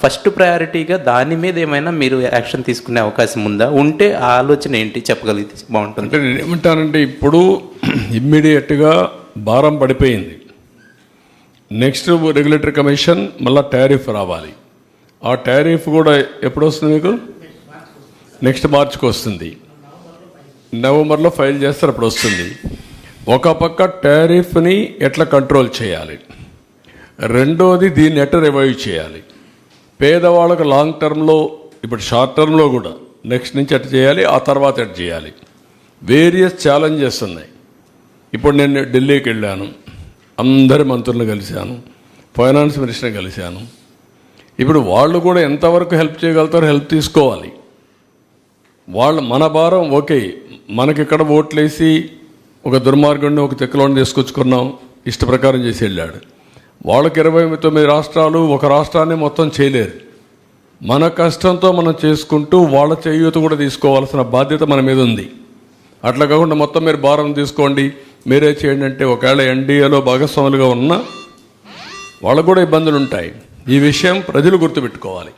First ప్రయారిటీగా దాని మీద ఏమైనా మీరు యాక్షన్ తీసుకునే అవకాశం ఉందా? ఉంటే ఆ ఆలోచన ఏంటి చెప్పగలిగితే బాగుంటుంది. అంటే నేను ఏమంటానంటే ఇప్పుడు ఇమ్మీడియట్గా భారం పడిపోయింది. నెక్స్ట్ రెగ్యులేటరీ కమిషన్ మళ్ళీ టారిఫ్ రావాలి. ఆ టారిఫ్ కూడా ఎప్పుడు వస్తుంది మీకు? నెక్స్ట్ మార్చికి వస్తుంది. నవంబర్లో ఫైల్ చేస్తారు, అప్పుడు వస్తుంది. ఒక పక్క టారిఫ్ని ఎట్లా కంట్రోల్ చేయాలి, రెండోది దీన్ని ఎట్లా రివైవ్ చేయాలి, పేదవాళ్ళకు లాంగ్ టర్మ్లో, ఇప్పుడు షార్ట్ టర్మ్లో కూడా నెక్స్ట్ నుంచి ఎట్లా చేయాలి, ఆ తర్వాత ఎట్లా చేయాలి, వేరియస్ ఛాలెంజెస్ ఉన్నాయి. ఇప్పుడు నేను ఢిల్లీకి వెళ్ళాను, అందరి మంత్రులను కలిశాను, ఫైనాన్స్ మినిస్టర్ని కలిశాను. ఇప్పుడు వాళ్ళు కూడా ఎంతవరకు హెల్ప్ చేయగలుగుతారో హెల్ప్ తీసుకోవాలి. వాళ్ళు మన భారం ఓకే, మనకి ఇక్కడ ఓట్లేసి ఒక దుర్మార్గుడిని ఒక తెక్కలోని తీసుకొచ్చుకున్నాం, ఇష్ట ప్రకారం చేసి వెళ్ళాడు. వాళ్ళకి 29 రాష్ట్రాలు ఒక రాష్ట్రాన్ని మొత్తం చేయలేరు. మన కష్టంతో మనం చేసుకుంటూ వాళ్ళ చేయూత కూడా తీసుకోవాల్సిన బాధ్యత మన మీద ఉంది. అట్లా కాకుండా మొత్తం మీరు భారం తీసుకోండి, మీరే చేయండి అంటే ఒకవేళ ఎన్డీఏలో భాగస్వాములుగా ఉన్నా వాళ్ళకు కూడా ఇబ్బందులు ఉంటాయి. ఈ విషయం ప్రజలు గుర్తుపెట్టుకోవాలి.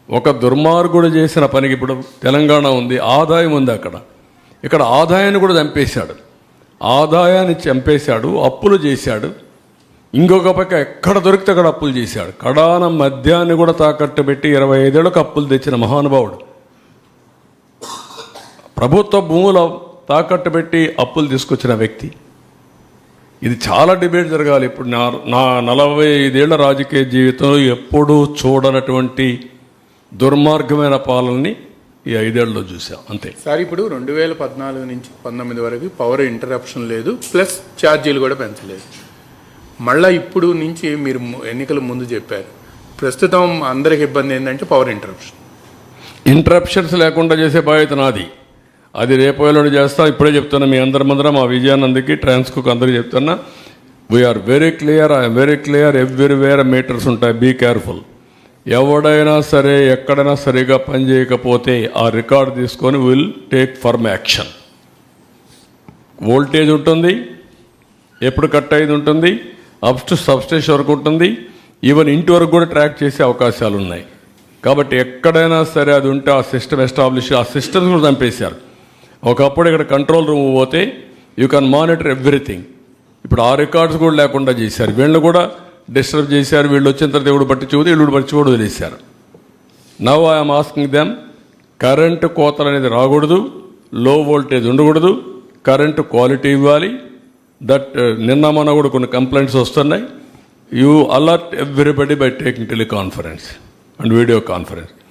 ఒక దుర్మార్గుడు చేసిన పనికి, ఇప్పుడు తెలంగాణ ఉంది, ఆదాయం ఉంది, ఇక్కడ ఆదాయాన్ని కూడా చంపేశాడు. ఆదాయాన్ని చంపేశాడు, అప్పులు చేశాడు. ఇంకొక పక్క ఎక్కడ దొరికితే అక్కడ అప్పులు చేశాడు. కడాన మద్యాన్ని కూడా తాకట్టు పెట్టి 25 ఏళ్ళకు అప్పులు తెచ్చిన మహానుభావుడు. ప్రభుత్వ భూముల తాకట్టు పెట్టి అప్పులు తీసుకొచ్చిన వ్యక్తి. ఇది చాలా డిబేట్ జరగాలి. ఇప్పుడు నా 45 ఏళ్ల రాజకీయ జీవితంలో ఎప్పుడూ చూడనటువంటి దుర్మార్గమైన పాలనని ఈ 5 ఏళ్లలో చూసాం, అంతే. సార్, ఇప్పుడు 2014 నుంచి 19 వరకు పవర్ ఇంటరప్షన్ లేదు, ప్లస్ ఛార్జీలు కూడా పెంచలేదు. మళ్ళీ ఇప్పుడు నుంచి మీరు ఎన్నికల ముందు చెప్పారు, ప్రస్తుతం అందరికి ఇబ్బంది ఏంటంటే పవర్ ఇంటరప్షన్స్ లేకుండా చేసే బాధ్యత నాది. అది రేపు చేస్తా. ఇప్పుడే చెప్తున్నా మీ అందరం, మా విజయానందకి, ట్రాన్స్కోకి అందరికీ చెప్తున్నా, we're very clear, I'm very clear. Everywhere meters ఉంటాయి, బీ కేర్ఫుల్. ఎవడైనా సరే ఎక్కడైనా సరిగా పనిచేయకపోతే ఆ రికార్డు తీసుకొని will take firm action. Voltage ఉంటుంది, ఎప్పుడు కట్ అయ్యేది ఉంటుంది, అప్ టు సబ్స్టేషన్ వరకు ఉంటుంది, ఈవెన్ ఇంటి వరకు కూడా ట్రాక్ చేసే అవకాశాలు ఉన్నాయి. కాబట్టి ఎక్కడైనా సరే అది ఉంటే ఆ సిస్టమ్ ఎస్టాబ్లిష్, ఆ సిస్టమ్స్ కూడా చంపేశారు. ఒకప్పుడు ఇక్కడ కంట్రోల్ రూమ్ పోతే యూ కెన్ మానిటర్ ఎవ్రీథింగ్. ఇప్పుడు ఆ రికార్డ్స్ కూడా లేకుండా చేశారు. వీళ్ళు కూడా డిస్టర్బ్ చేశారు. వీళ్ళు వచ్చిన తర్వాత ఎవడు పట్టించుకోదు, వీళ్ళు పట్టించుకోవడం వదిలేశారు. Now I'm asking them, current కోతలు అనేది రాకూడదు, లో వోల్టేజ్ ఉండకూడదు, కరెంటు క్వాలిటీ ఇవ్వాలి. దట్ నిన్న మొన్న కూడా కొన్ని కంప్లైంట్స్ వస్తున్నాయి. You alert everybody by taking teleconference and video conference.